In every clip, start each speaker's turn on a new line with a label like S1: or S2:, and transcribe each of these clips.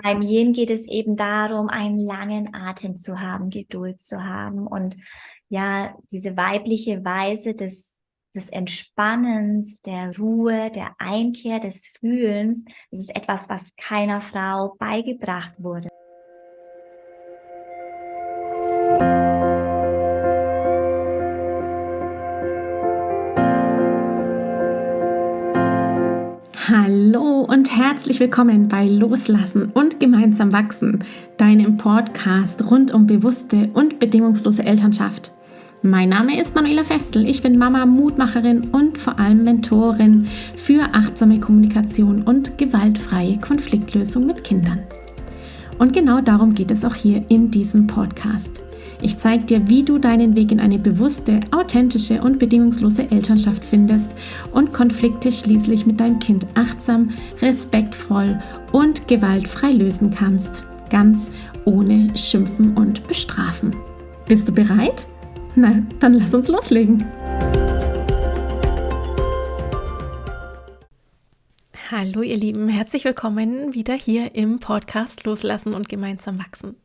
S1: Beim Yin geht es eben darum, einen langen Atem zu haben, Geduld zu haben und ja, diese weibliche Weise des Entspannens, der Ruhe, der Einkehr, des Fühlens, das ist etwas, was keiner Frau beigebracht wurde.
S2: Hallo und herzlich willkommen bei Loslassen und gemeinsam wachsen, deinem Podcast rund um bewusste und bedingungslose Elternschaft. Mein Name ist Manuela Festel, ich bin Mama, Mutmacherin und vor allem Mentorin für achtsame Kommunikation und gewaltfreie Konfliktlösung mit Kindern. Und genau darum geht es auch hier in diesem Podcast. Ich zeige dir, wie du deinen Weg in eine bewusste, authentische und bedingungslose Elternschaft findest und Konflikte schließlich mit deinem Kind achtsam, respektvoll und gewaltfrei lösen kannst. Ganz ohne Schimpfen und Bestrafen. Bist du bereit? Na, dann lass uns loslegen. Hallo ihr Lieben, herzlich willkommen wieder hier im Podcast Loslassen und gemeinsam wachsen.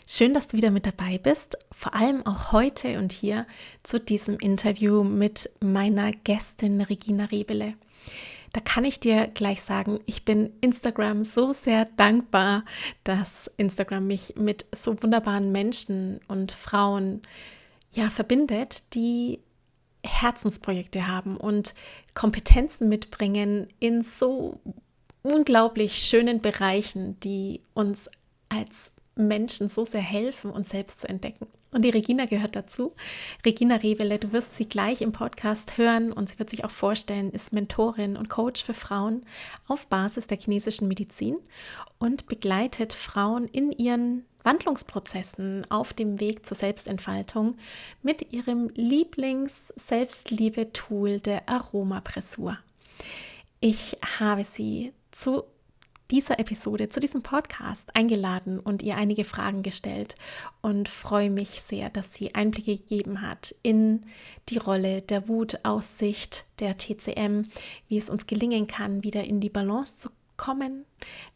S2: Schön, dass du wieder mit dabei bist, vor allem auch heute und hier zu diesem Interview mit meiner Gästin Regina Rebele. Da kann ich dir gleich sagen, ich bin Instagram so sehr dankbar, dass Instagram mich mit so wunderbaren Menschen und Frauen verbindet, die Herzensprojekte haben und Kompetenzen mitbringen in so unglaublich schönen Bereichen, die uns als Menschen so sehr helfen, uns selbst zu entdecken. Und die Regina gehört dazu. Regina Rebele, du wirst sie gleich im Podcast hören und sie wird sich auch vorstellen, ist Mentorin und Coach für Frauen auf Basis der chinesischen Medizin und begleitet Frauen in ihren Wandlungsprozessen auf dem Weg zur Selbstentfaltung mit ihrem Lieblings-Selbstliebe-Tool der Aromapressur. Ich habe sie zu dieser Episode, zu diesem Podcast eingeladen und ihr einige Fragen gestellt und freue mich sehr, dass sie Einblicke gegeben hat in die Rolle der Wut aus Sicht der TCM, wie es uns gelingen kann, wieder in die Balance zu kommen,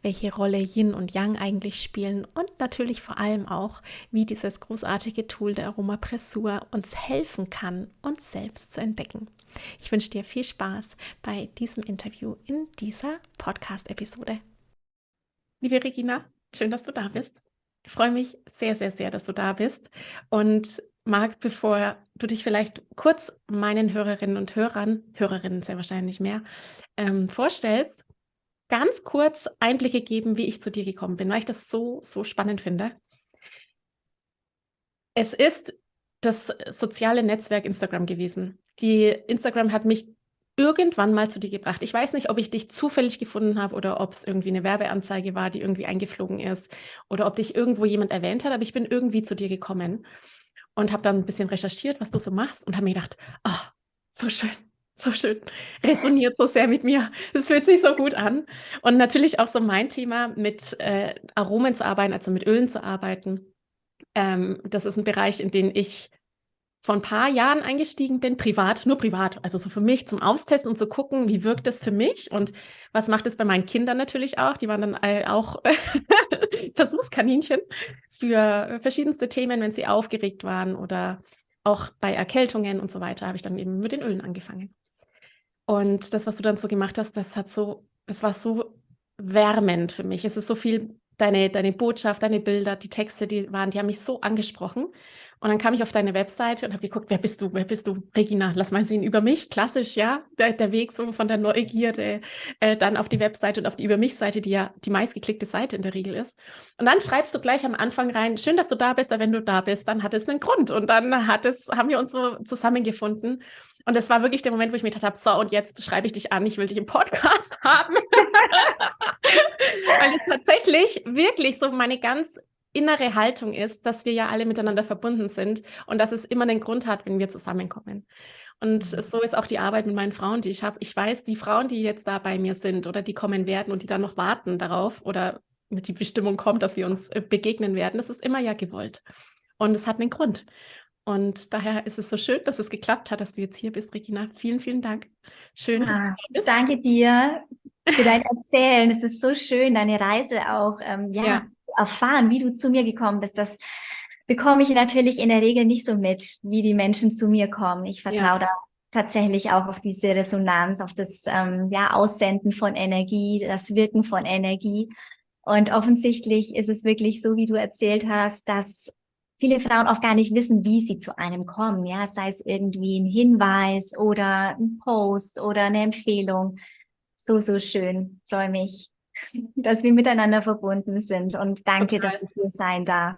S2: welche Rolle Yin und Yang eigentlich spielen und natürlich vor allem auch, wie dieses großartige Tool der Aromapressur uns helfen kann, uns selbst zu entdecken. Ich wünsche dir viel Spaß bei diesem Interview in dieser Podcast-Episode. Liebe Regina, schön, dass du da bist. Ich freue mich sehr, sehr, sehr, dass du da bist und mag, bevor du dich vielleicht kurz meinen Hörerinnen und Hörerinnen sehr wahrscheinlich mehr, vorstellst, ganz kurz Einblicke geben, wie ich zu dir gekommen bin, weil ich das so, so spannend finde. Es ist das soziale Netzwerk Instagram gewesen. Instagram hat mich irgendwann mal zu dir gebracht. Ich weiß nicht, ob ich dich zufällig gefunden habe oder ob es irgendwie eine Werbeanzeige war, die irgendwie eingeflogen ist oder ob dich irgendwo jemand erwähnt hat, aber ich bin irgendwie zu dir gekommen und habe dann ein bisschen recherchiert, was du so machst und habe mir gedacht, oh, so schön, resoniert so sehr mit mir. Es fühlt sich so gut an. Und natürlich auch so mein Thema mit Aromen zu arbeiten, also mit Ölen zu arbeiten. Das ist ein Bereich, in den ich vor ein paar Jahren eingestiegen bin, nur privat, also so für mich zum Austesten und zu gucken, wie wirkt das für mich und was macht es bei meinen Kindern natürlich auch. Die waren dann auch Versuchskaninchen für verschiedenste Themen, wenn sie aufgeregt waren oder auch bei Erkältungen und so weiter, habe ich dann eben mit den Ölen angefangen. Und das, was du dann so gemacht hast, es war so wärmend für mich. Es ist so viel, deine Botschaft, deine Bilder, die Texte, die haben mich so angesprochen. Und dann kam ich auf deine Webseite und habe geguckt, wer bist du? Wer bist du? Regina, lass mal sehen über mich. Klassisch, ja. Der Weg so von der Neugierde, dann auf die Webseite und auf die Über mich-Seite, die ja die meistgeklickte Seite in der Regel ist. Und dann schreibst du gleich am Anfang rein, schön, dass du da bist, aber wenn du da bist, dann hat es einen Grund. Und dann haben wir uns so zusammengefunden. Und das war wirklich der Moment, wo ich mir gedacht habe, so, und jetzt schreibe ich dich an, ich will dich im Podcast haben. Weil es tatsächlich wirklich so meine ganz innere Haltung ist, dass wir ja alle miteinander verbunden sind und dass es immer einen Grund hat, wenn wir zusammenkommen. Und so ist auch die Arbeit mit meinen Frauen, die ich habe. Ich weiß, die Frauen, die jetzt da bei mir sind oder die kommen werden und die dann noch warten darauf oder mit die Bestimmung kommt, dass wir uns begegnen werden, das ist immer ja gewollt. Und es hat einen Grund. Und daher ist es so schön, dass es geklappt hat, dass du jetzt hier bist, Regina. Vielen, vielen Dank. Schön, dass du da bist.
S1: Danke dir. für dein Erzählen. Es ist so schön, deine Reise auch,
S2: Ja,
S1: erfahren, wie du zu mir gekommen bist. Das bekomme ich natürlich in der Regel nicht so mit, wie die Menschen zu mir kommen. Ich
S2: ja.
S1: vertraue da tatsächlich auch auf diese Resonanz, auf das, Aussenden von Energie, das Wirken von Energie. Und offensichtlich ist es wirklich so, wie du erzählt hast, dass viele Frauen oft gar nicht wissen, wie sie zu einem kommen. Ja, sei es irgendwie ein Hinweis oder ein Post oder eine Empfehlung. So, so schön. Freue mich, dass wir miteinander verbunden sind und danke, dass
S2: Total.
S1: ich hier sein darf.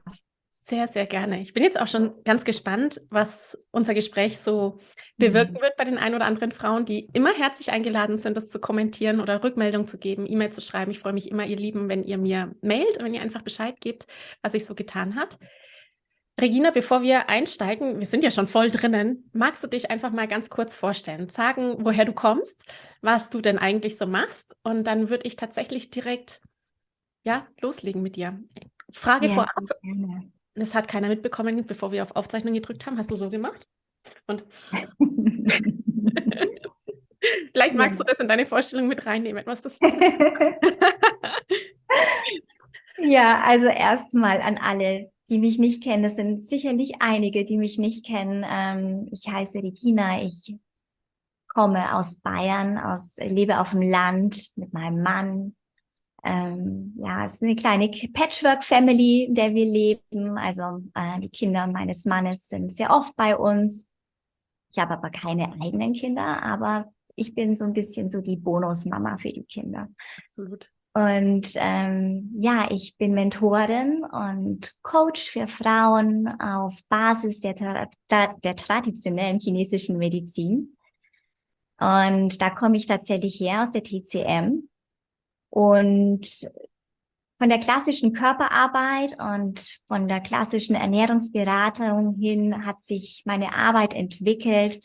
S2: Sehr, sehr gerne. Ich bin jetzt auch schon ganz gespannt, was unser Gespräch so bewirken
S1: Mhm.
S2: wird bei den ein oder anderen Frauen, die immer herzlich eingeladen sind, das zu kommentieren oder Rückmeldung zu geben, E-Mail zu schreiben. Ich freue mich immer, ihr Lieben, wenn ihr mir mailt und wenn ihr einfach Bescheid gebt, was sich so getan hat. Regina, bevor wir einsteigen, wir sind ja schon voll drinnen, magst du dich einfach mal ganz kurz vorstellen, sagen, woher du kommst, was du denn eigentlich so machst, und dann würde ich tatsächlich direkt, ja, loslegen mit dir. Frage
S1: Ja,
S2: vorab,
S1: gerne.
S2: das hat keiner mitbekommen, bevor wir auf Aufzeichnung gedrückt haben. Hast du so gemacht? Und vielleicht
S1: Ja.
S2: magst du das in deine Vorstellung mit reinnehmen, was das.
S1: Ja, also erstmal an alle, die mich nicht kennen. Das sind sicherlich einige, die mich nicht kennen. Ich heiße Regina. Ich komme aus Bayern, lebe auf dem Land mit meinem Mann. Es ist eine kleine Patchwork-Family, in der wir leben. Also die Kinder meines Mannes sind sehr oft bei uns. Ich habe aber keine eigenen Kinder, aber ich bin so ein bisschen so die Bonusmama für die Kinder.
S2: Absolut.
S1: Und ich bin Mentorin und Coach für Frauen auf Basis der traditionellen chinesischen Medizin. Und da komme ich tatsächlich her aus der TCM. Und von der klassischen Körperarbeit und von der klassischen Ernährungsberatung hin hat sich meine Arbeit entwickelt,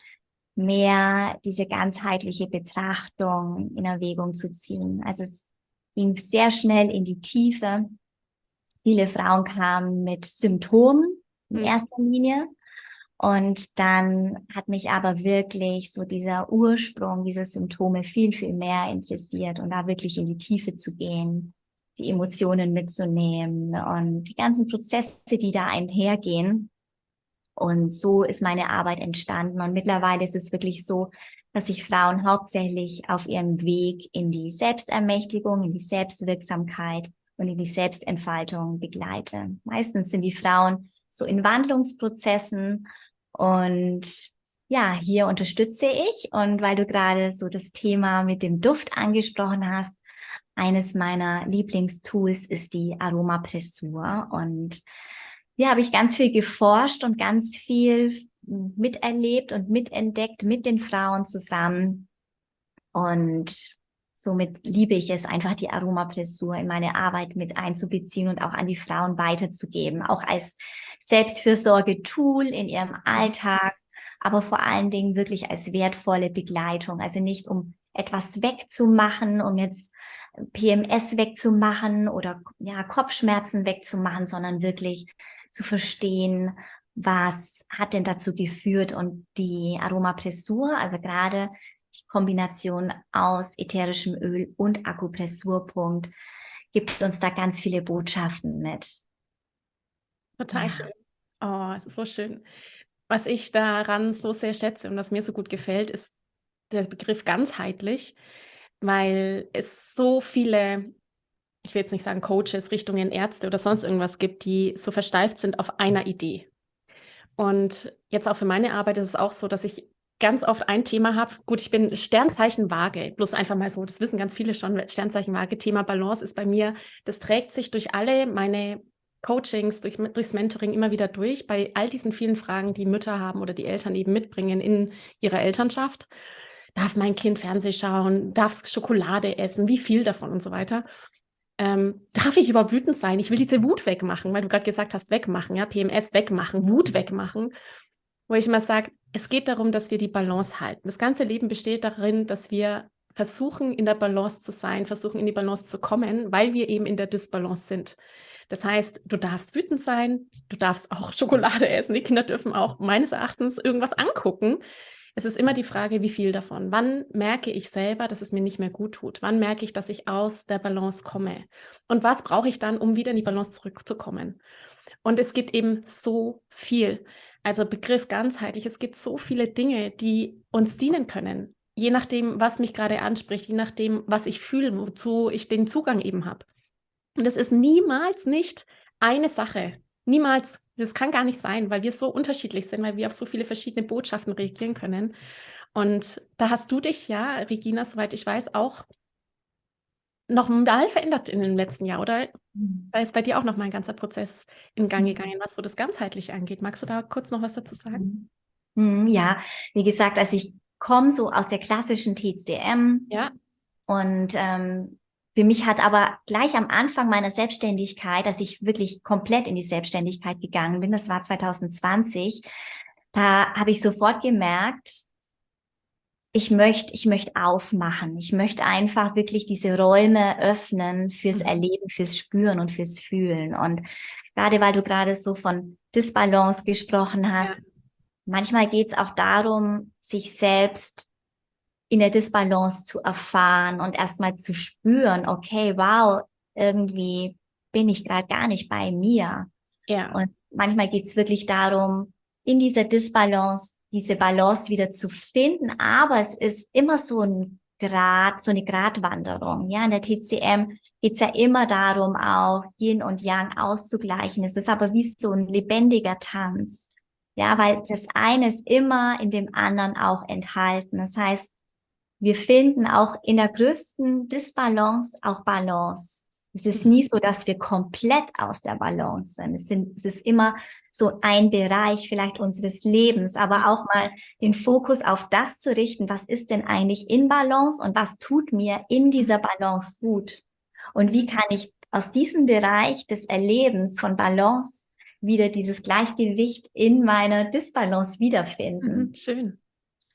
S1: mehr diese ganzheitliche Betrachtung in Erwägung zu ziehen. Also es ging sehr schnell in die Tiefe. Viele Frauen kamen mit Symptomen in
S2: Hm.
S1: erster Linie. Und dann hat mich aber wirklich so dieser Ursprung dieser Symptome viel, viel mehr interessiert und da wirklich in die Tiefe zu gehen, die Emotionen mitzunehmen und die ganzen Prozesse, die da einhergehen. Und so ist meine Arbeit entstanden. Und mittlerweile ist es wirklich so, dass ich Frauen hauptsächlich auf ihrem Weg in die Selbstermächtigung, in die Selbstwirksamkeit und in die Selbstentfaltung begleite. Meistens sind die Frauen so in Wandlungsprozessen und ja, hier unterstütze ich. Und weil du gerade so das Thema mit dem Duft angesprochen hast, eines meiner Lieblingstools ist die Aromapressur. Und hier habe ich ganz viel geforscht und ganz viel miterlebt und mitentdeckt mit den Frauen zusammen. Und somit liebe ich es einfach, die Aromapressur in meine Arbeit mit einzubeziehen und auch an die Frauen weiterzugeben, auch als Selbstfürsorge-Tool in ihrem Alltag, aber vor allen Dingen wirklich als wertvolle Begleitung. Also nicht um etwas wegzumachen, um jetzt PMS wegzumachen oder ja, Kopfschmerzen wegzumachen, sondern wirklich zu verstehen, was hat denn dazu geführt, und die Aromapressur, also gerade die Kombination aus ätherischem Öl und Akupressurpunkt gibt uns da ganz viele Botschaften mit.
S2: Total schön.
S1: Ja.
S2: Oh, es ist so schön. Was ich daran so sehr schätze und was mir so gut gefällt, ist der Begriff ganzheitlich, weil es so viele, ich will jetzt nicht sagen Coaches, Richtungen, Ärzte oder sonst irgendwas gibt, die so versteift sind auf einer Idee. Und jetzt auch für meine Arbeit ist es auch so, dass ich ganz oft ein Thema habe. Gut, ich bin Sternzeichen Waage, bloß einfach mal so, das wissen ganz viele schon, Sternzeichen Waage, Thema Balance ist bei mir, das trägt sich durch alle meine Coachings, durchs Mentoring immer wieder durch, bei all diesen vielen Fragen, die Mütter haben oder die Eltern eben mitbringen in ihrer Elternschaft. Darf mein Kind Fernsehen schauen? Darf es Schokolade essen? Wie viel davon und so weiter? Darf ich überhaupt wütend sein? Ich will diese Wut wegmachen, weil du gerade gesagt hast, wegmachen, ja, PMS wegmachen, Wut wegmachen. Wo ich immer sage, es geht darum, dass wir die Balance halten. Das ganze Leben besteht darin, dass wir versuchen, in der Balance zu sein, versuchen, in die Balance zu kommen, weil wir eben in der Dysbalance sind. Das heißt, du darfst wütend sein, du darfst auch Schokolade essen, die Kinder dürfen auch meines Erachtens irgendwas angucken. Es ist immer die Frage, wie viel davon. Wann merke ich selber, dass es mir nicht mehr gut tut? Wann merke ich, dass ich aus der Balance komme? Und was brauche ich dann, um wieder in die Balance zurückzukommen? Und es gibt eben so viel. Also Begriff ganzheitlich, es gibt so viele Dinge, die uns dienen können. Je nachdem, was mich gerade anspricht, je nachdem, was ich fühle, wozu ich den Zugang eben habe. Und es ist niemals nicht eine Sache. Niemals. Das kann gar nicht sein, weil wir so unterschiedlich sind, weil wir auf so viele verschiedene Botschaften reagieren können. Und da hast du dich ja, Regina, soweit ich weiß, auch noch mal verändert in dem letzten Jahr, oder? Da ist bei dir auch noch mal ein ganzer Prozess in Gang gegangen, was so das Ganzheitliche angeht. Magst du da kurz noch was dazu sagen?
S1: Ja, wie gesagt, also ich komme so aus der klassischen TCM
S2: Ja,
S1: und für mich hat aber gleich am Anfang meiner Selbstständigkeit, dass ich wirklich komplett in die Selbstständigkeit gegangen bin, das war 2020, da habe ich sofort gemerkt, ich möchte aufmachen. Ich möchte einfach wirklich diese Räume öffnen fürs Erleben, fürs Spüren und fürs Fühlen. Und gerade weil du gerade so von Disbalance gesprochen hast, manchmal geht es auch darum, sich selbst in der Disbalance zu erfahren und erstmal zu spüren, okay, wow, irgendwie bin ich gerade gar nicht bei mir.
S2: ja,
S1: Und manchmal geht es wirklich darum, in dieser Disbalance diese Balance wieder zu finden, aber es ist immer so ein Grad, so eine Gratwanderung. Ja, in der TCM geht es ja immer darum, auch Yin und Yang auszugleichen. Es ist aber wie so ein lebendiger Tanz. Ja, weil das eine ist immer in dem anderen auch enthalten. Das heißt, wir finden auch in der größten Disbalance auch Balance. Es ist nie so, dass wir komplett aus der Balance sind. Es ist immer so ein Bereich vielleicht unseres Lebens, aber auch mal den Fokus auf das zu richten, was ist denn eigentlich in Balance und was tut mir in dieser Balance gut? Und wie kann ich aus diesem Bereich des Erlebens von Balance wieder dieses Gleichgewicht in meiner Disbalance wiederfinden?
S2: schön.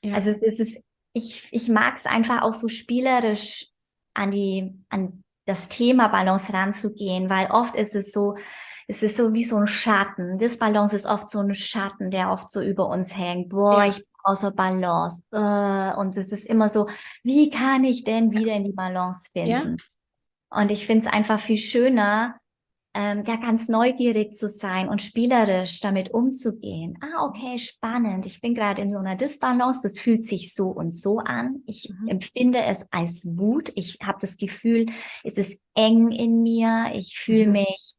S2: Ja.
S1: Also es ist, ich mag es einfach auch so spielerisch an das Thema Balance ranzugehen, weil oft ist es ist so wie so ein Schatten. Disbalance ist oft so ein Schatten, der oft so über uns hängt. Boah,
S2: Ja.
S1: ich bin außer Balance. Und es ist immer so, wie kann ich denn wieder in die Balance
S2: Ja.
S1: finden? Und ich finde es einfach viel schöner, ja, ganz neugierig zu sein und spielerisch damit umzugehen. Ah, okay, spannend. Ich bin gerade in so einer Disbalance. Das fühlt sich so und so an. Ich empfinde es als Wut. Ich habe das Gefühl, es ist eng in mir. Ich fühle mich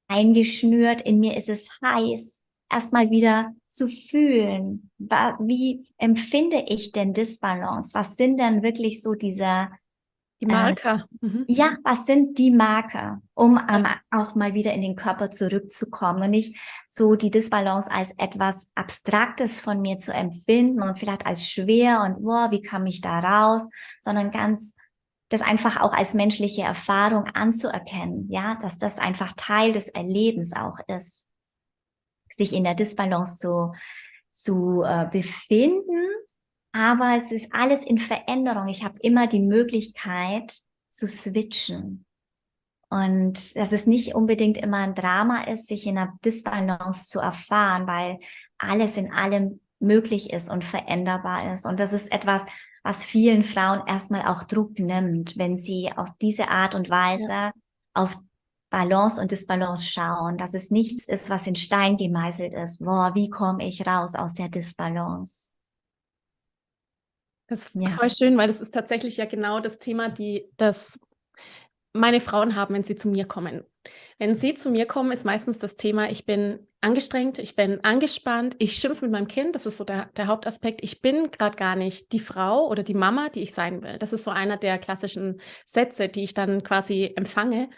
S1: eingeschnürt. In mir ist es heiß. Erstmal wieder zu fühlen. Wie empfinde ich denn Disbalance? Was sind denn wirklich so diese
S2: Die Marker.
S1: ja, was sind die Marker, um auch mal wieder in den Körper zurückzukommen und nicht so die Disbalance als etwas Abstraktes von mir zu empfinden und vielleicht als schwer und wow, wie kam ich da raus, sondern ganz das einfach auch als menschliche Erfahrung anzuerkennen, ja, dass das einfach Teil des Erlebens auch ist, sich in der Disbalance zu befinden, aber es ist alles in Veränderung. Ich habe immer die Möglichkeit zu switchen. Und dass es nicht unbedingt immer ein Drama ist, sich in einer Disbalance zu erfahren, weil alles in allem möglich ist und veränderbar ist. Und das ist etwas, was vielen Frauen erstmal auch Druck nimmt, wenn sie auf diese Art und Weise auf Balance und Disbalance schauen, dass es nichts ist, was in Stein gemeißelt ist. Boah, wie komme ich raus aus der Disbalance?
S2: Das ist
S1: Ja.
S2: voll schön, weil das ist tatsächlich ja genau das Thema, das meine Frauen haben, wenn sie zu mir kommen. Wenn sie zu mir kommen, ist meistens das Thema, ich bin angestrengt, ich bin angespannt, ich schimpfe mit meinem Kind, das ist so der Hauptaspekt. Ich bin gerade gar nicht die Frau oder die Mama, die ich sein will. Das ist so einer der klassischen Sätze, die ich dann quasi empfange.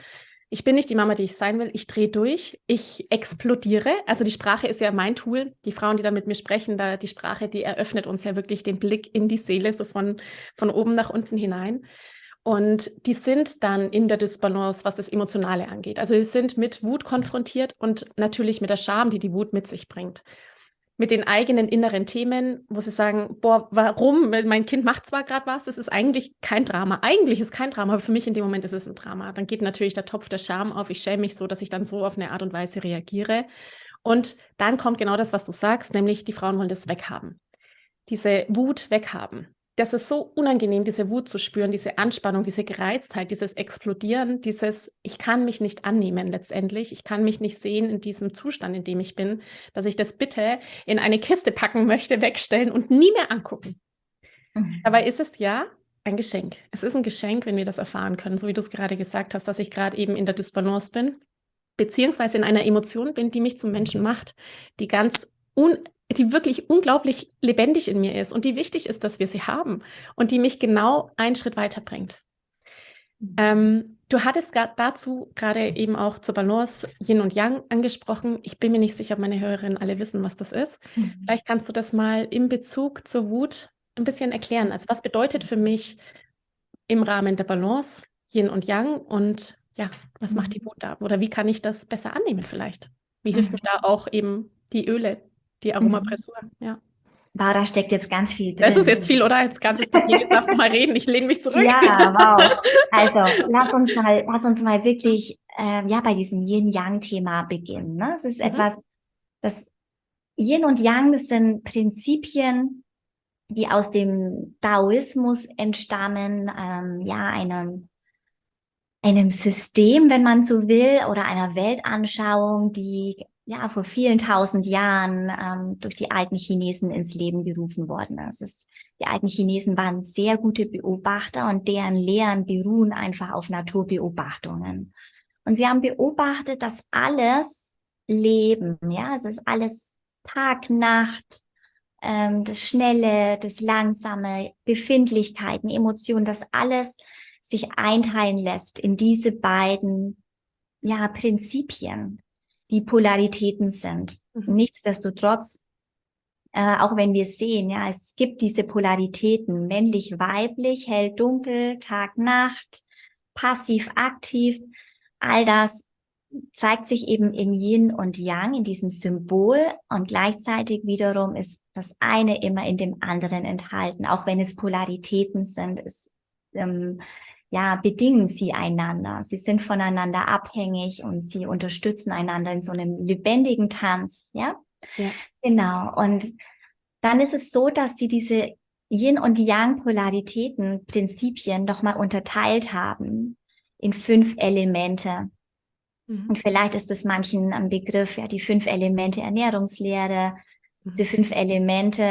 S2: Ich bin nicht die Mama, die ich sein will. Ich drehe durch, ich explodiere. Also die Sprache ist ja mein Tool. Die Frauen, die da mit mir sprechen, die Sprache, die eröffnet uns ja wirklich den Blick in die Seele, so von oben nach unten hinein. Und die sind dann in der Disbalance, was das Emotionale angeht. Also sie sind mit Wut konfrontiert und natürlich mit der Scham, die die Wut mit sich bringt. Mit den eigenen inneren Themen, wo sie sagen, boah, warum? Mein Kind macht zwar gerade was, es ist eigentlich kein Drama. Eigentlich ist kein Drama, aber für mich in dem Moment ist es ein Drama. Dann geht natürlich der Topf der Scham auf. Ich schäme mich so, dass ich dann so auf eine Art und Weise reagiere. Und dann kommt genau das, was du sagst, nämlich die Frauen wollen das weghaben. diese Wut weghaben. Das ist so unangenehm, diese Wut zu spüren, diese Anspannung, diese Gereiztheit, dieses Explodieren, ich kann mich nicht annehmen letztendlich. Ich kann mich nicht sehen in diesem Zustand, in dem ich bin, dass ich das bitte in eine Kiste packen möchte, wegstellen und nie mehr angucken. Dabei ist es ja ein Geschenk. Es ist ein Geschenk, wenn wir das erfahren können, so wie du es gerade gesagt hast, dass ich gerade eben in der Dysbalance bin, beziehungsweise in einer Emotion bin, die mich zum Menschen macht, die die wirklich unglaublich lebendig in mir ist und die wichtig ist, dass wir sie haben und die mich genau einen Schritt weiterbringt. Du hattest dazu gerade eben auch zur Balance Yin und Yang angesprochen. Ich bin mir nicht sicher, ob meine Hörerinnen alle wissen, was das ist. Vielleicht kannst du das mal in Bezug zur Wut ein bisschen erklären. Also was bedeutet für mich im Rahmen der Balance Yin und Yang und ja, was macht die Wut da? Oder wie kann ich das besser annehmen vielleicht? Wie hilft mir da auch eben die Öle, die Aromapressur? Ja.
S1: Wow, da steckt jetzt ganz viel
S2: Das ist
S1: drin.
S2: jetzt viel, oder? Jetzt ganzes Papier, jetzt darfst du mal reden, ich lehne mich zurück.
S1: Ja, wow. Also, lass uns mal wirklich bei diesem Yin-Yang-Thema beginnen. Ne? Es ist etwas, das Yin und Yang, das sind Prinzipien, die aus dem Daoismus entstammen, einem System, wenn man so will, oder einer Weltanschauung, die ja vor vielen tausend Jahren durch die alten Chinesen ins Leben gerufen worden ist. Die alten Chinesen waren sehr gute Beobachter und deren Lehren beruhen einfach auf Naturbeobachtungen. Und sie haben beobachtet, dass alles Leben, ja, es ist alles Tag, Nacht, das Schnelle, das Langsame, Befindlichkeiten, Emotionen, das alles sich einteilen lässt in diese beiden, ja, Prinzipien, die Polaritäten sind. Nichtsdestotrotz, auch wenn wir sehen, ja, es gibt diese Polaritäten, männlich, weiblich, hell, dunkel, Tag, Nacht, passiv, aktiv, all das zeigt sich eben in Yin und Yang, in diesem Symbol, und gleichzeitig wiederum ist das eine immer in dem anderen enthalten, auch wenn es Polaritäten sind, bedingen sie einander. Sie sind voneinander abhängig und sie unterstützen einander in so einem lebendigen Tanz, ja? Ja. Genau. Und dann ist es so, dass sie diese Yin- und Yang-Polaritäten, Prinzipien nochmal unterteilt haben in 5 Elemente. Und vielleicht ist es manchen am Begriff, ja, die 5 Elemente Ernährungslehre. Diese 5 Elemente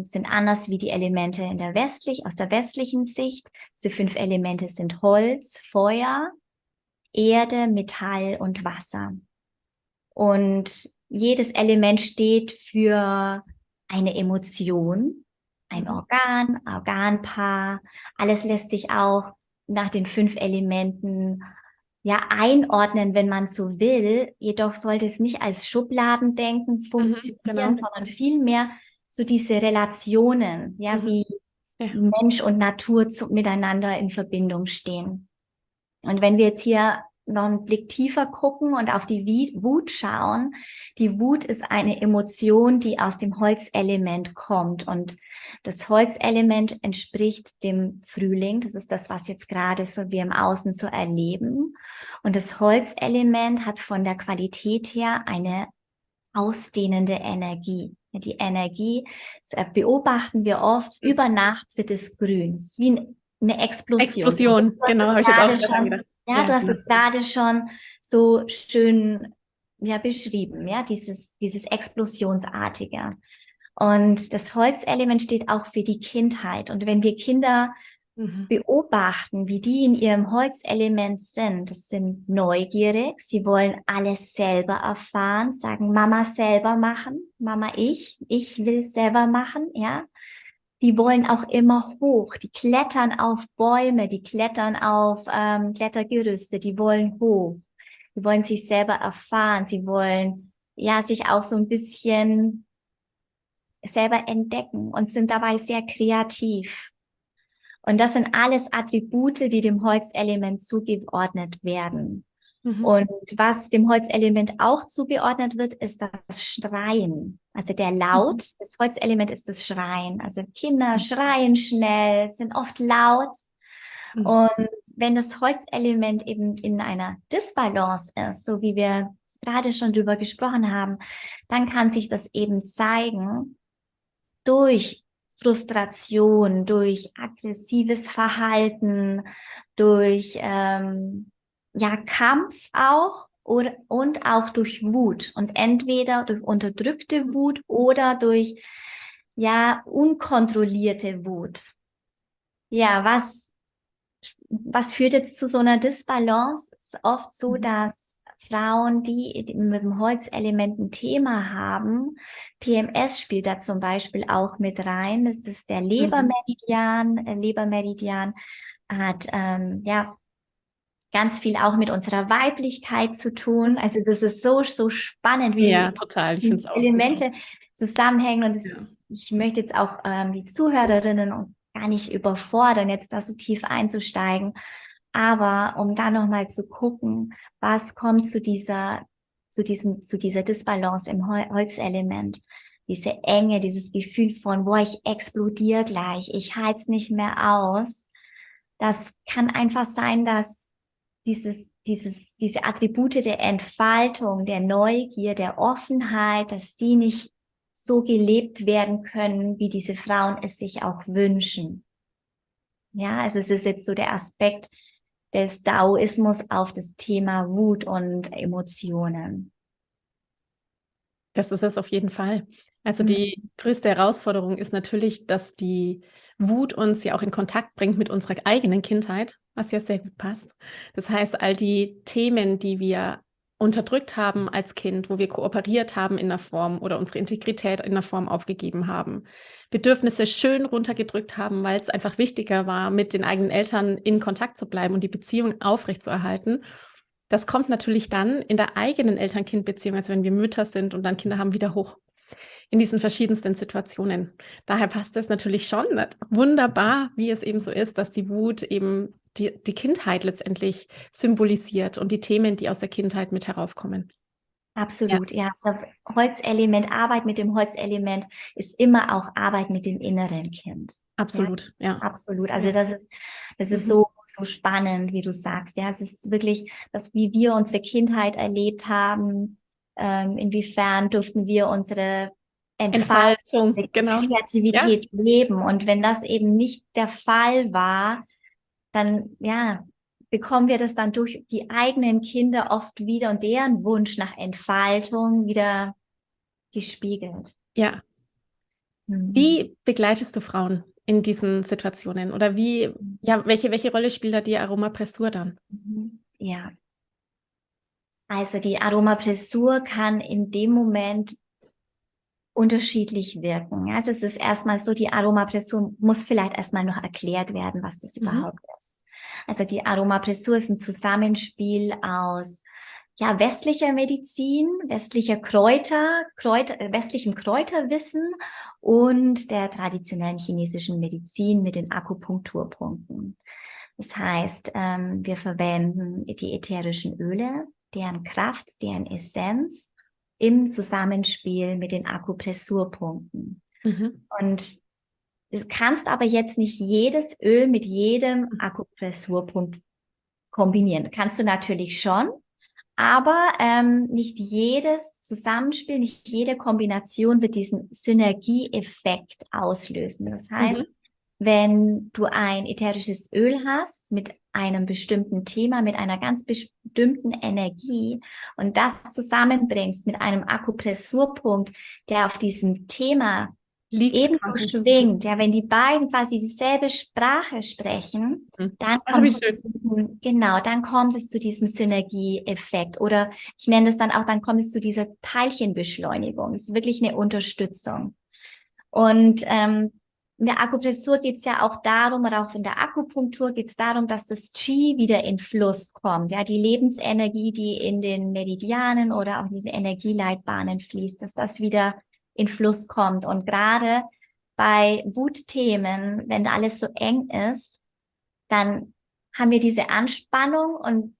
S1: sind anders wie die Elemente aus der westlichen Sicht. Diese 5 Elemente sind Holz, Feuer, Erde, Metall und Wasser. Und jedes Element steht für eine Emotion, ein Organ, Organpaar. Alles lässt sich auch nach den 5 Elementen einordnen, wenn man so will. Jedoch sollte es nicht als Schubladendenken funktionieren, sondern vielmehr so diese Relationen, wie Mensch und Natur miteinander in Verbindung stehen. Und wenn wir jetzt hier noch einen Blick tiefer gucken und auf die Wut schauen, die Wut ist eine Emotion, die aus dem Holzelement kommt, und das Holzelement entspricht dem Frühling. Das ist das, was jetzt gerade so wir im Außen so erleben. Und das Holzelement hat von der Qualität her eine ausdehnende Energie. Die Energie, das beobachten wir oft, über Nacht wird es grün. Es ist wie eine Explosion.
S2: Explosion, genau, habe ich jetzt auch gerade gedacht.
S1: Ja, du hast es gerade schon so schön beschrieben, ja, dieses Explosionsartige. Und das Holzelement steht auch für die Kindheit. Und wenn wir Kinder beobachten, wie die in ihrem Holzelement sind, das sind neugierig, sie wollen alles selber erfahren, sagen Mama selber machen, Mama ich will selber machen, ja. Die wollen auch immer hoch, die klettern auf Bäume, die klettern auf Klettergerüste, die wollen hoch, die wollen sich selber erfahren, sie wollen sich auch so ein bisschen selber entdecken und sind dabei sehr kreativ. Und das sind alles Attribute, die dem Holzelement zugeordnet werden. Und was dem Holzelement auch zugeordnet wird, ist das Schreien. Also der Laut, das Holzelement ist das Schreien. Also Kinder schreien schnell, sind oft laut. Und wenn das Holzelement eben in einer Disbalance ist, so wie wir gerade schon drüber gesprochen haben, dann kann sich das eben zeigen durch Frustration, durch aggressives Verhalten, durch Kampf auch und auch durch Wut. Und entweder durch unterdrückte Wut oder durch unkontrollierte Wut. Ja, was führt jetzt zu so einer Disbalance? Es ist oft so, dass Frauen, die mit dem Holzelement ein Thema haben, PMS spielt da zum Beispiel auch mit rein. Das ist der Lebermeridian. Lebermeridian hat ganz viel auch mit unserer Weiblichkeit zu tun. Also das ist so spannend, wie
S2: total. Ich
S1: die
S2: finde es auch.
S1: Elemente zusammenhängen. Und ich möchte jetzt auch die Zuhörerinnen gar nicht überfordern, jetzt da so tief einzusteigen. Aber um da nochmal zu gucken, was kommt zu dieser Disbalance im Holzelement. Diese Enge, dieses Gefühl von, boah, ich explodiere gleich, ich halte es nicht mehr aus. Das kann einfach sein, dass diese Attribute der Entfaltung, der Neugier, der Offenheit, dass die nicht so gelebt werden können, wie diese Frauen es sich auch wünschen. Ja, also es ist jetzt so der Aspekt des Daoismus auf das Thema Wut und Emotionen.
S2: Das ist es auf jeden Fall. Also die größte Herausforderung ist natürlich, dass die Wut uns ja auch in Kontakt bringt mit unserer eigenen Kindheit, was ja sehr gut passt. Das heißt, all die Themen, die wir unterdrückt haben als Kind, wo wir kooperiert haben in einer Form oder unsere Integrität in einer Form aufgegeben haben, Bedürfnisse schön runtergedrückt haben, weil es einfach wichtiger war, mit den eigenen Eltern in Kontakt zu bleiben und die Beziehung aufrechtzuerhalten. Das kommt natürlich dann in der eigenen Eltern-Kind-Beziehung, also wenn wir Mütter sind und dann Kinder haben, wieder hoch in diesen verschiedensten Situationen. Daher passt es natürlich schon wunderbar, wie es eben so ist, dass die Wut eben die Kindheit letztendlich symbolisiert und die Themen, die aus der Kindheit mit heraufkommen.
S1: Absolut, ja. Also Holzelement, Arbeit mit dem Holzelement ist immer auch Arbeit mit dem inneren Kind.
S2: Absolut, ja.
S1: Absolut. Also das ist so spannend, wie du sagst. Ja, es ist wirklich, wie wir unsere Kindheit erlebt haben. Inwiefern durften wir unsere Entfaltung,
S2: genau.
S1: Kreativität leben. Und wenn das eben nicht der Fall war, dann, bekommen wir das dann durch die eigenen Kinder oft wieder und deren Wunsch nach Entfaltung wieder gespiegelt.
S2: Ja. Wie begleitest du Frauen in diesen Situationen? Oder welche Rolle spielt da die Aromapressur dann?
S1: Ja. Also die Aromapressur kann in dem Moment unterschiedlich wirken. Also es ist erstmal so, die Aromapressur muss vielleicht erstmal noch erklärt werden, was das überhaupt ist. Also die Aromapressur ist ein Zusammenspiel aus westlicher Medizin, westlichem Kräuterwissen und der traditionellen chinesischen Medizin mit den Akupunkturpunkten. Das heißt, wir verwenden die ätherischen Öle, deren Kraft, deren Essenz im Zusammenspiel mit den Akupressurpunkten. Und du kannst aber jetzt nicht jedes Öl mit jedem Akupressurpunkt kombinieren. Kannst du natürlich schon, aber nicht jedes Zusammenspiel, nicht jede Kombination wird diesen Synergieeffekt auslösen. Das heißt, wenn du ein ätherisches Öl hast mit einem bestimmten Thema, mit einer ganz bestimmten Energie und das zusammenbringst mit einem Akupressurpunkt, der auf diesem Thema ebenso schwingt, wenn die beiden quasi dieselbe Sprache sprechen, dann kommt es zu diesem Synergieeffekt. Oder ich nenne es dann auch, dann kommt es zu dieser Teilchenbeschleunigung. Es ist wirklich eine Unterstützung. Und in der Akupressur geht es ja auch darum, oder auch in der Akupunktur geht es darum, dass das Qi wieder in Fluss kommt. Ja, die Lebensenergie, die in den Meridianen oder auch in diesen Energieleitbahnen fließt, dass das wieder in Fluss kommt. Und gerade bei Wutthemen, wenn alles so eng ist, dann haben wir diese Anspannung und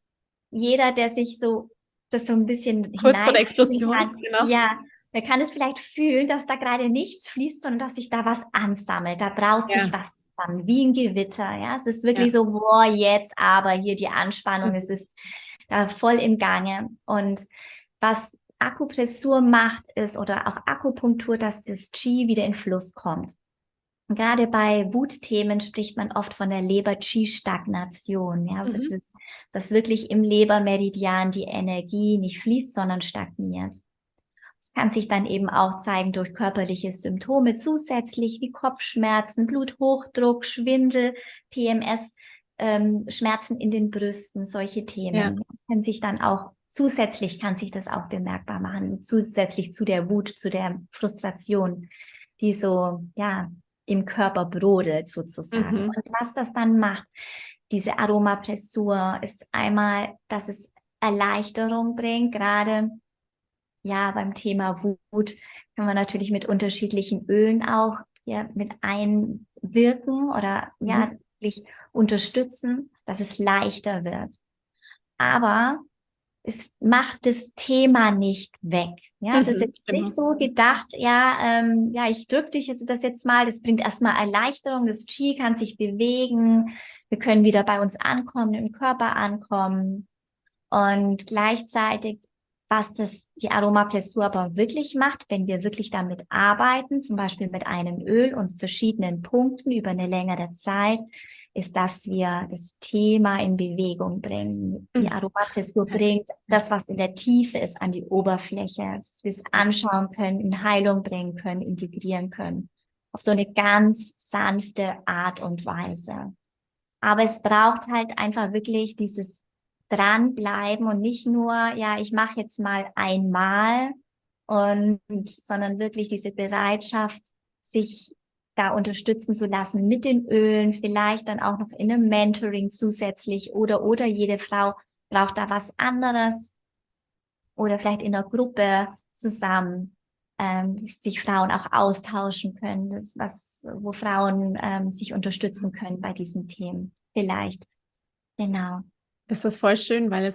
S1: jeder, der sich das so ein bisschen
S2: kurz vor der Explosion,
S1: genau. Ja, man kann es vielleicht fühlen, dass da gerade nichts fließt, sondern dass sich da was ansammelt. Da braut sich was zusammen, wie ein Gewitter. Ja, es ist wirklich so, boah, jetzt aber hier die Anspannung, es ist da voll im Gange. Und was Akupressur macht ist, oder auch Akupunktur, dass das Qi wieder in Fluss kommt. Gerade bei Wutthemen spricht man oft von der Leber-Qi-Stagnation. Ja, das
S2: Mhm.
S1: ist, dass wirklich im Lebermeridian die Energie nicht fließt, sondern stagniert. Es kann sich dann eben auch zeigen durch körperliche Symptome zusätzlich wie Kopfschmerzen, Bluthochdruck, Schwindel, PMS, Schmerzen in den Brüsten, solche
S2: Ja.
S1: Themen. Das kann sich dann auch zusätzlich kann sich das auch bemerkbar machen, zusätzlich zu der Wut, zu der Frustration, die so, ja, im Körper brodelt sozusagen.
S2: Mhm.
S1: Und was das dann macht, diese Aromapressur, ist einmal, dass es Erleichterung bringt, gerade ja, beim Thema Wut kann man natürlich mit unterschiedlichen Ölen auch ja, mit einwirken oder ja,
S2: Mhm.
S1: wirklich unterstützen, dass es leichter wird. Aber es macht das Thema nicht weg. Ja, es ist
S2: Mhm.
S1: jetzt nicht
S2: Genau.
S1: so gedacht, ja, ja, ich drücke dich jetzt das jetzt mal, das bringt erstmal Erleichterung, das Qi kann sich bewegen, wir können wieder bei uns ankommen, im Körper ankommen. Und gleichzeitig, was das die Aromapressur aber wirklich macht, wenn wir wirklich damit arbeiten, zum Beispiel mit einem Öl und verschiedenen Punkten über eine längere Zeit, ist, dass wir das Thema in Bewegung bringen. Die
S2: Mhm.
S1: Aromapressur
S2: Ja.
S1: bringt das, was in der Tiefe ist, an die Oberfläche, dass wir es anschauen können, in Heilung bringen können, integrieren können. Auf so eine ganz sanfte Art und Weise. Aber es braucht halt einfach wirklich dieses Dranbleiben und nicht nur, ja, ich mache jetzt mal einmal sondern wirklich diese Bereitschaft, sich da unterstützen zu lassen mit den Ölen, vielleicht dann auch noch in einem Mentoring zusätzlich oder jede Frau braucht da was anderes oder vielleicht in einer Gruppe zusammen sich Frauen auch austauschen können, wo Frauen sich unterstützen können bei diesen Themen. Vielleicht. Genau.
S2: Das ist voll schön, weil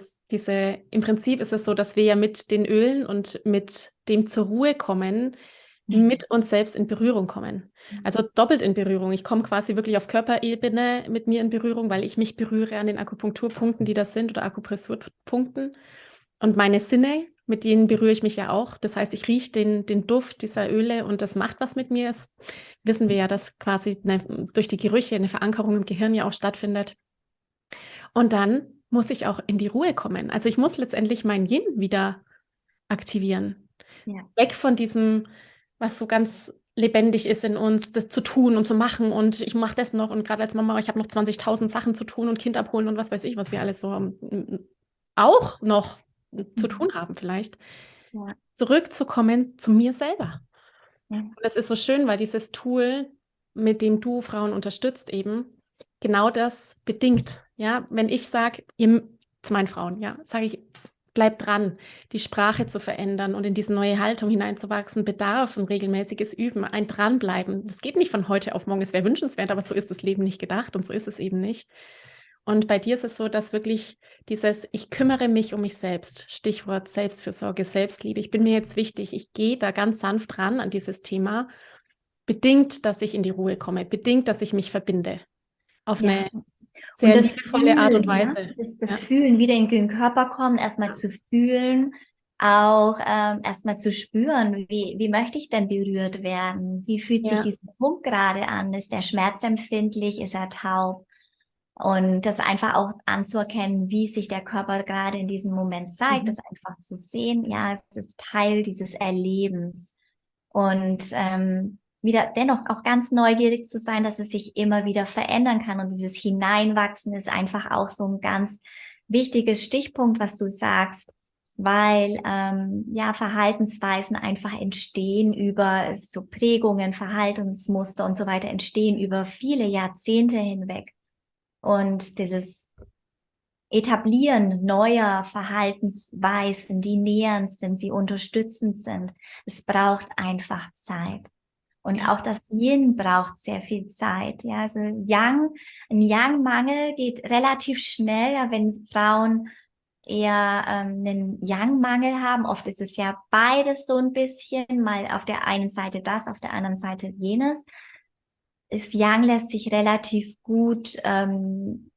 S2: im Prinzip ist es so, dass wir ja mit den Ölen und mit dem zur Ruhe kommen, mit uns selbst in Berührung kommen. Also doppelt in Berührung. Ich komme quasi wirklich auf Körperebene mit mir in Berührung, weil ich mich berühre an den Akupunkturpunkten, die das sind, oder Akupressurpunkten. Und meine Sinne, mit denen berühre ich mich ja auch. Das heißt, ich rieche den Duft dieser Öle und das macht was mit mir. Das wissen wir ja, dass quasi durch die Gerüche eine Verankerung im Gehirn ja auch stattfindet. Und dann muss ich auch in die Ruhe kommen. Also ich muss letztendlich mein Yin wieder aktivieren.
S1: Ja.
S2: Weg von diesem, was so ganz lebendig ist in uns, das zu tun und zu machen und ich mache das noch und gerade als Mama, ich habe noch 20.000 Sachen zu tun und Kind abholen und was weiß ich, was wir alles so auch noch zu
S1: Mhm.
S2: tun haben vielleicht.
S1: Ja.
S2: Zurückzukommen zu mir selber.
S1: Ja.
S2: Und es ist so schön, weil dieses Tool, mit dem du Frauen unterstützt, eben genau das bedingt. Ja, wenn ich sage, zu meinen Frauen, ja, sage ich, bleib dran, die Sprache zu verändern und in diese neue Haltung hineinzuwachsen, bedarf ein regelmäßiges Üben, ein Dranbleiben. Das geht nicht von heute auf morgen. Es wäre wünschenswert, aber so ist das Leben nicht gedacht und so ist es eben nicht. Und bei dir ist es so, dass wirklich ich kümmere mich um mich selbst, Stichwort Selbstfürsorge, Selbstliebe. Ich bin mir jetzt wichtig, ich gehe da ganz sanft ran an dieses Thema, bedingt, dass ich in die Ruhe komme, bedingt, dass ich mich verbinde. Auf
S1: Ja.
S2: eine
S1: Und
S2: sehr
S1: das
S2: liebevolle Art und
S1: Fühlen, ja,
S2: Weise.
S1: das
S2: Ja.
S1: Fühlen wieder in den Körper kommen, erstmal zu fühlen, auch erstmal zu spüren, wie möchte ich denn berührt werden? Wie fühlt sich
S2: Ja.
S1: dieser Punkt gerade an? Ist der schmerzempfindlich? Ist er taub? Und das einfach auch anzuerkennen, wie sich der Körper gerade in diesem Moment zeigt,
S2: Mhm.
S1: das einfach zu sehen, ja, es ist Teil dieses Erlebens. Und wieder dennoch auch ganz neugierig zu sein, dass es sich immer wieder verändern kann. Und dieses Hineinwachsen ist einfach auch so ein ganz wichtiges Stichpunkt, was du sagst, weil ja Verhaltensweisen einfach entstehen über so Prägungen, Verhaltensmuster und so weiter entstehen über viele Jahrzehnte hinweg. Und dieses Etablieren neuer Verhaltensweisen, die nähernd sind, sie unterstützend sind, es braucht einfach Zeit. Und
S2: Ja.
S1: auch das Yin braucht sehr viel Zeit. Ja, also ein Yang-Mangel geht relativ schnell, ja, wenn Frauen eher einen Yang-Mangel haben. Oft ist es ja beides so ein bisschen, mal auf der einen Seite das, auf der anderen Seite jenes. Das Yang lässt sich relativ gut und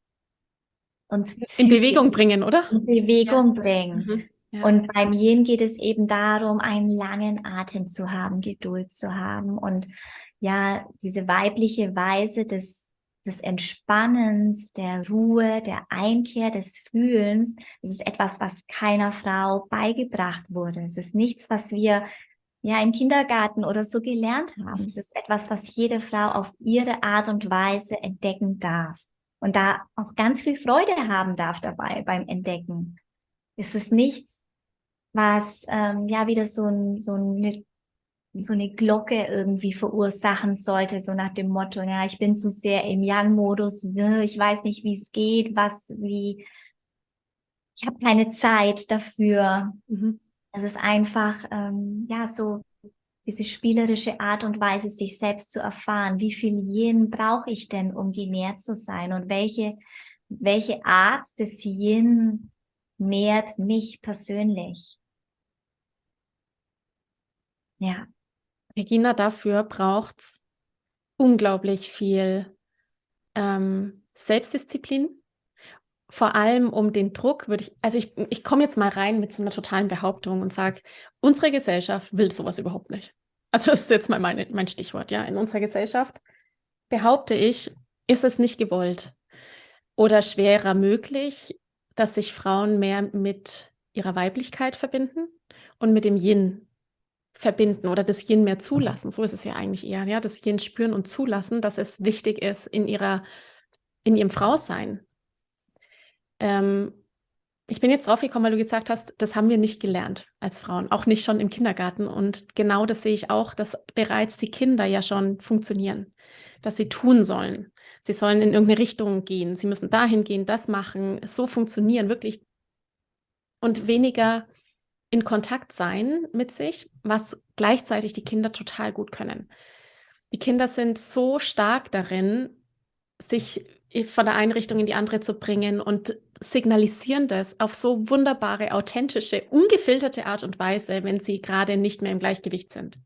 S2: In
S1: zügig
S2: Bewegung bringen, oder?
S1: in
S2: Ja.
S1: Bewegung bringen.
S2: Mhm. Ja.
S1: Und beim Yin geht es eben darum, einen langen Atem zu haben, Geduld zu haben und ja, diese weibliche Weise des Entspannens, der Ruhe, der Einkehr, des Fühlens. Es ist etwas, was keiner Frau beigebracht wurde. Es ist nichts, was wir ja im Kindergarten oder so gelernt haben. Es ist etwas, was jede Frau auf ihre Art und Weise entdecken darf und da auch ganz viel Freude haben darf dabei beim Entdecken. Es ist nichts, was ja wieder so eine Glocke irgendwie verursachen sollte, so nach dem Motto, ja, ich bin zu sehr im Yang-Modus, ich weiß nicht, wie es geht, ich habe keine Zeit dafür.
S2: Mhm.
S1: Es ist einfach, ja, so diese spielerische Art und Weise, sich selbst zu erfahren. Wie viel Yin brauche ich denn, um genährt zu sein? Und welche Art des Yin nährt mich persönlich? Ja.
S2: Regina, dafür braucht es unglaublich viel Selbstdisziplin. Vor allem um den Druck ich komme jetzt mal rein mit so einer totalen Behauptung und sage, unsere Gesellschaft will sowas überhaupt nicht. Also das ist jetzt mal mein Stichwort, ja. In unserer Gesellschaft, behaupte ich, ist es nicht gewollt oder schwerer möglich, dass sich Frauen mehr mit ihrer Weiblichkeit verbinden und mit dem Yin verbinden oder das Yin mehr zulassen. So ist es ja eigentlich eher, ja, das Yin spüren und zulassen, dass es wichtig ist in ihrem Frausein. Ich bin jetzt drauf gekommen, weil du gesagt hast, das haben wir nicht gelernt als Frauen, auch nicht schon im Kindergarten. Und genau das sehe ich auch, dass bereits die Kinder ja schon funktionieren, dass sie tun sollen. Sie sollen in irgendeine Richtung gehen, sie müssen dahin gehen, das machen, so funktionieren, wirklich. Und weniger in Kontakt sein mit sich, was gleichzeitig die Kinder total gut können. Die Kinder sind so stark darin, sich von der einen Richtung in die andere zu bringen und signalisieren das auf so wunderbare, authentische, ungefilterte Art und Weise, wenn sie gerade nicht mehr im Gleichgewicht sind.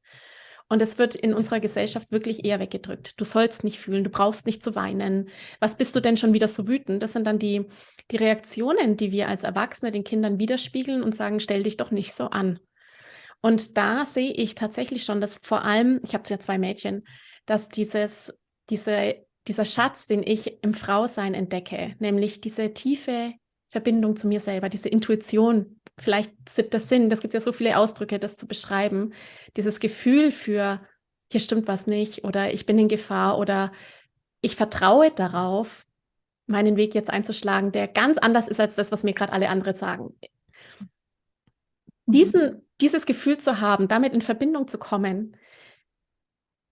S2: Und es wird in unserer Gesellschaft wirklich eher weggedrückt. Du sollst nicht fühlen, du brauchst nicht zu weinen. Was bist du denn schon wieder so wütend? Das sind dann die Reaktionen, die wir als Erwachsene den Kindern widerspiegeln und sagen, stell dich doch nicht so an. Und da sehe ich tatsächlich schon, dass vor allem, ich habe ja 2 Mädchen, dass dieser Schatz, den ich im Frausein entdecke, nämlich diese tiefe Verbindung zu mir selber, diese Intuition, vielleicht 7. Sinn, das gibt ja so viele Ausdrücke, das zu beschreiben, dieses Gefühl für, hier stimmt was nicht oder ich bin in Gefahr oder ich vertraue darauf, meinen Weg jetzt einzuschlagen, der ganz anders ist als das, was mir gerade alle anderen sagen. Dieses Gefühl zu haben, damit in Verbindung zu kommen,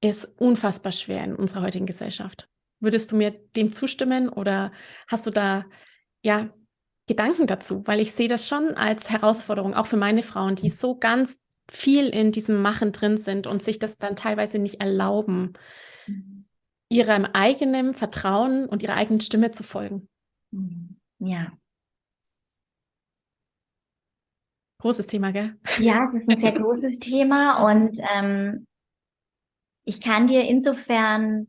S2: ist unfassbar schwer in unserer heutigen Gesellschaft. Würdest du mir dem zustimmen oder hast du da ja Gedanken dazu? Weil ich sehe das schon als Herausforderung, auch für meine Frauen, die so ganz viel in diesem Machen drin sind und sich das dann teilweise nicht erlauben, ihrem eigenen Vertrauen und ihrer eigenen Stimme zu folgen.
S1: Ja.
S2: Großes Thema, gell?
S1: Ja, es ist ein sehr großes Thema und ich kann dir insofern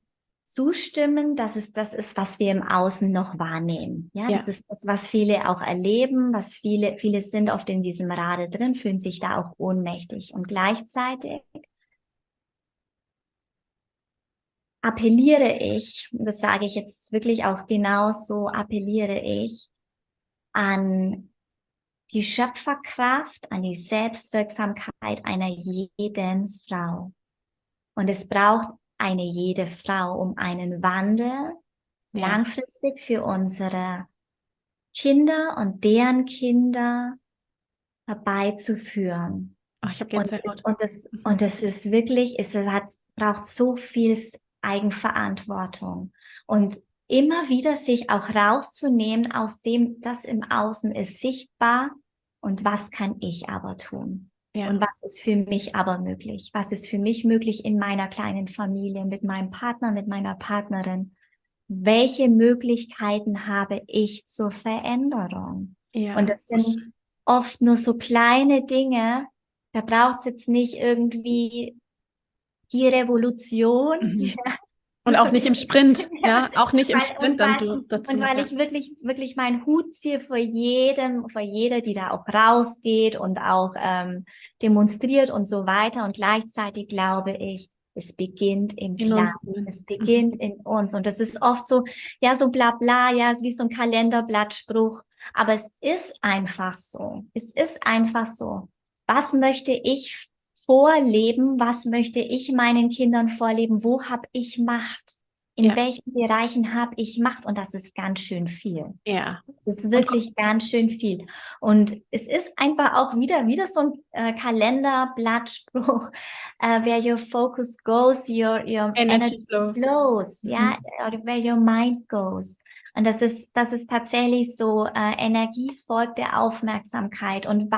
S1: zustimmen, dass es das ist, was wir im Außen noch wahrnehmen. Ja,
S2: Ja.
S1: das ist das, was viele auch erleben, was viele sind oft in diesem Rade drin, fühlen sich da auch ohnmächtig. Und gleichzeitig appelliere ich, das sage ich jetzt wirklich auch genauso, appelliere ich an die Schöpferkraft, an die Selbstwirksamkeit einer jeden Frau. Und es braucht eine jede Frau, um einen Wandel langfristig für unsere Kinder und deren Kinder herbeizuführen.
S2: Oh, ich habe Gänsehaut.
S1: Und das ist wirklich, braucht so viel Eigenverantwortung. Und immer wieder sich auch rauszunehmen aus dem, das im Außen ist sichtbar und was kann ich aber tun?
S2: Ja.
S1: Und was ist für mich aber möglich? Was ist für mich möglich in meiner kleinen Familie, mit meinem Partner, mit meiner Partnerin? Welche Möglichkeiten habe ich zur Veränderung?
S2: Ja.
S1: Und das sind oft nur so kleine Dinge. Da braucht es jetzt nicht irgendwie die Revolution.
S2: Mhm. Und auch nicht im Sprint, ja, auch nicht im Sprint dann dazu.
S1: Und weil ich wirklich meinen Hut ziehe vor jeder, die da auch rausgeht und auch demonstriert und so weiter. Und gleichzeitig glaube ich, Es beginnt im
S2: In uns.
S1: Kleinen, es beginnt in uns. Und das ist oft so, ja, so bla bla, ja, wie so ein Kalenderblattspruch. Aber es ist einfach so. Es ist einfach so. Was möchte ich vorleben? Was möchte ich meinen Kindern vorleben? Wo habe ich Macht? In welchen Bereichen habe ich Macht? Und das ist ganz schön viel.
S2: Ja.
S1: Das ist wirklich ganz schön viel. Und es ist einfach auch wieder so ein Kalenderblattspruch. Where your focus goes, your energy flows. Ja, or where your mind goes. Und das ist tatsächlich so, Energie folgt der Aufmerksamkeit. Und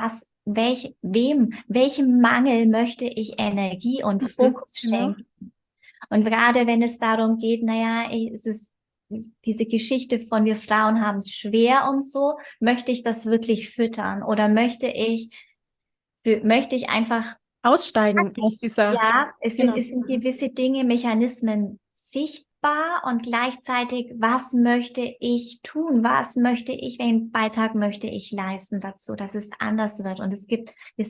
S1: welchem Mangel möchte ich Energie und Fokus schenken? Und gerade wenn es darum geht, es ist diese Geschichte von wir Frauen haben es schwer und so, möchte ich das wirklich füttern oder möchte ich einfach
S2: aussteigen aus dieser...
S1: Ja, es sind gewisse Dinge, Mechanismen sichtbar und gleichzeitig, was möchte ich tun? Welchen Beitrag möchte ich leisten dazu, dass es anders wird? Und es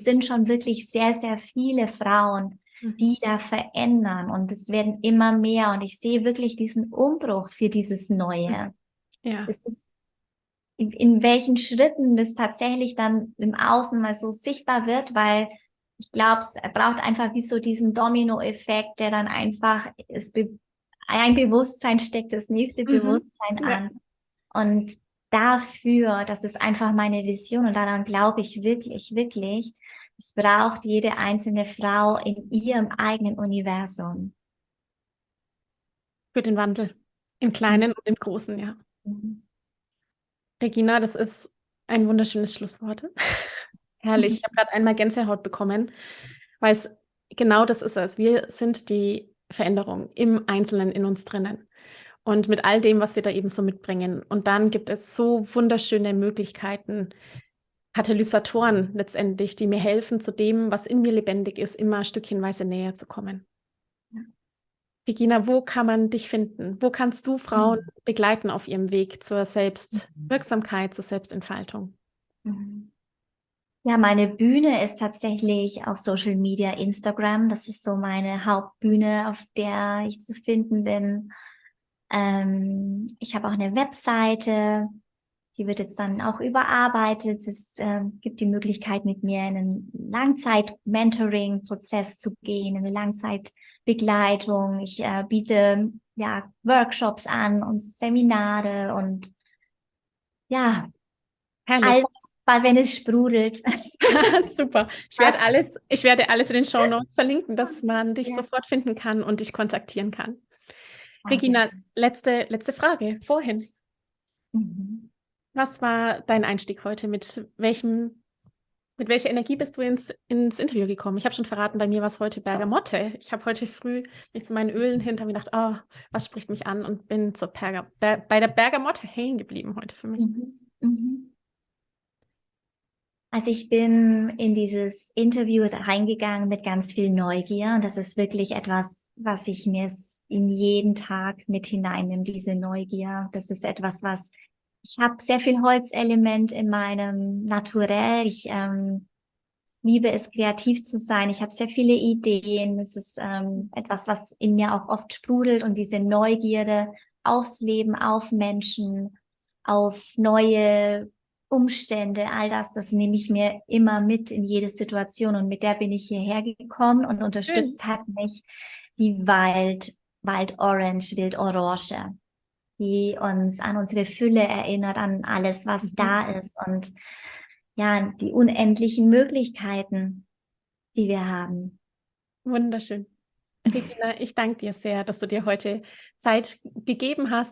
S1: sind schon wirklich sehr, sehr viele Frauen, die da verändern und es werden immer mehr und ich sehe wirklich diesen Umbruch für dieses Neue.
S2: Ja.
S1: Es ist in welchen Schritten das tatsächlich dann im Außen mal so sichtbar wird, weil ich glaube, es braucht einfach wie so diesen Domino-Effekt, der dann einfach ein Bewusstsein steckt das nächste Bewusstsein an. Und dafür, das ist einfach meine Vision und daran glaube ich wirklich, wirklich, es braucht jede einzelne Frau in ihrem eigenen Universum.
S2: Für den Wandel. Im Kleinen und im Großen, ja. Regina, das ist ein wunderschönes Schlusswort. Herrlich. Ich habe gerade einmal Gänsehaut bekommen, weil es genau das ist es. Wir sind die Veränderung im Einzelnen in uns drinnen. Und mit all dem, was wir da eben so mitbringen. Und dann gibt es so wunderschöne Möglichkeiten, Katalysatoren letztendlich, die mir helfen, zu dem, was in mir lebendig ist, immer stückchenweise näher zu kommen. Ja. Regina, wo kann man dich finden? Wo kannst du Frauen begleiten auf ihrem Weg zur Selbstwirksamkeit, zur Selbstentfaltung?
S1: Ja, meine Bühne ist tatsächlich auf Social Media, Instagram. Das ist so meine Hauptbühne, auf der ich zu finden bin. Ich habe auch eine Webseite, die wird jetzt dann auch überarbeitet. Es gibt die Möglichkeit, mit mir in einen Langzeit-Mentoring-Prozess zu gehen, in eine Langzeitbegleitung. Ich biete Workshops an und Seminare und
S2: herrlich.
S1: Alles, wenn es sprudelt.
S2: Super. Ich werde alles in den Shownotes verlinken, dass man dich sofort finden kann und dich kontaktieren kann. Regina, letzte Frage vorhin. Was war dein Einstieg heute? Mit welcher Energie bist du ins Interview gekommen? Ich habe schon verraten, bei mir war es heute Bergamotte. Ich habe heute früh mich zu meinen Ölen hinter mir gedacht, was spricht mich an und bin bei der Bergamotte hängen geblieben heute für mich.
S1: Also ich bin in dieses Interview reingegangen mit ganz viel Neugier und das ist wirklich etwas, was ich mir in jeden Tag mit hineinnehme, diese Neugier. Das ist etwas, ich habe sehr viel Holzelement in meinem Naturell. Ich liebe es, kreativ zu sein. Ich habe sehr viele Ideen. Es ist etwas, was in mir auch oft sprudelt und diese Neugierde aufs Leben, auf Menschen, auf neue Umstände, all das nehme ich mir immer mit in jede Situation und mit der bin ich hierher gekommen und unterstützt hat mich die Wildorange, die uns an unsere Fülle erinnert, an alles, was da ist und die unendlichen Möglichkeiten, die wir haben.
S2: Wunderschön. Regina, ich danke dir sehr, dass du dir heute Zeit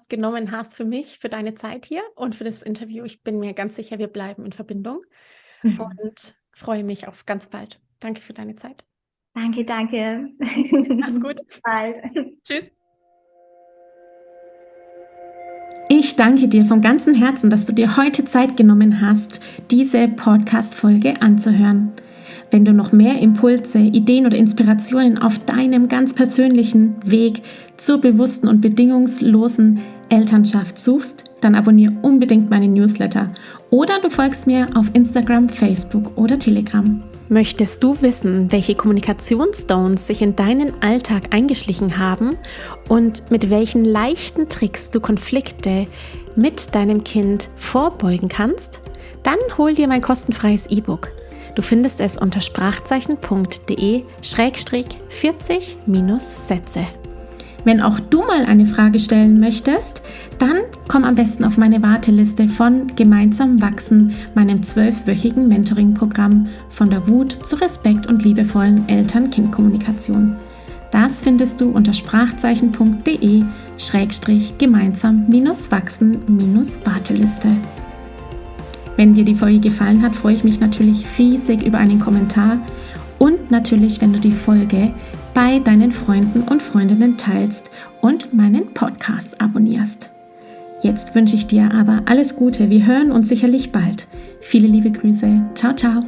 S2: genommen hast für mich, für deine Zeit hier und für das Interview. Ich bin mir ganz sicher, wir bleiben in Verbindung und freue mich auf ganz bald. Danke für deine Zeit.
S1: Danke.
S2: Mach's gut.
S1: Bis bald.
S2: Tschüss. Ich danke dir von ganzem Herzen, dass du dir heute Zeit genommen hast, diese Podcast-Folge anzuhören. Wenn du noch mehr Impulse, Ideen oder Inspirationen auf deinem ganz persönlichen Weg zur bewussten und bedingungslosen Elternschaft suchst, dann abonniere unbedingt meinen Newsletter oder du folgst mir auf Instagram, Facebook oder Telegram. Möchtest du wissen, welche Kommunikationsstones sich in deinen Alltag eingeschlichen haben und mit welchen leichten Tricks du Konflikte mit deinem Kind vorbeugen kannst? Dann hol dir mein kostenfreies E-Book. Du findest es unter sprachzeichen.de/40-Sätze. Wenn auch du mal eine Frage stellen möchtest, dann komm am besten auf meine Warteliste von Gemeinsam wachsen, meinem 12-wöchigen Mentoring-Programm von der Wut zu Respekt und liebevollen Eltern-Kind-Kommunikation. Das findest du unter sprachzeichen.de/gemeinsam-wachsen-Warteliste. Wenn dir die Folge gefallen hat, freue ich mich natürlich riesig über einen Kommentar und natürlich, wenn du die Folge bei deinen Freunden und Freundinnen teilst und meinen Podcast abonnierst. Jetzt wünsche ich dir aber alles Gute. Wir hören uns sicherlich bald. Viele liebe Grüße. Ciao, ciao.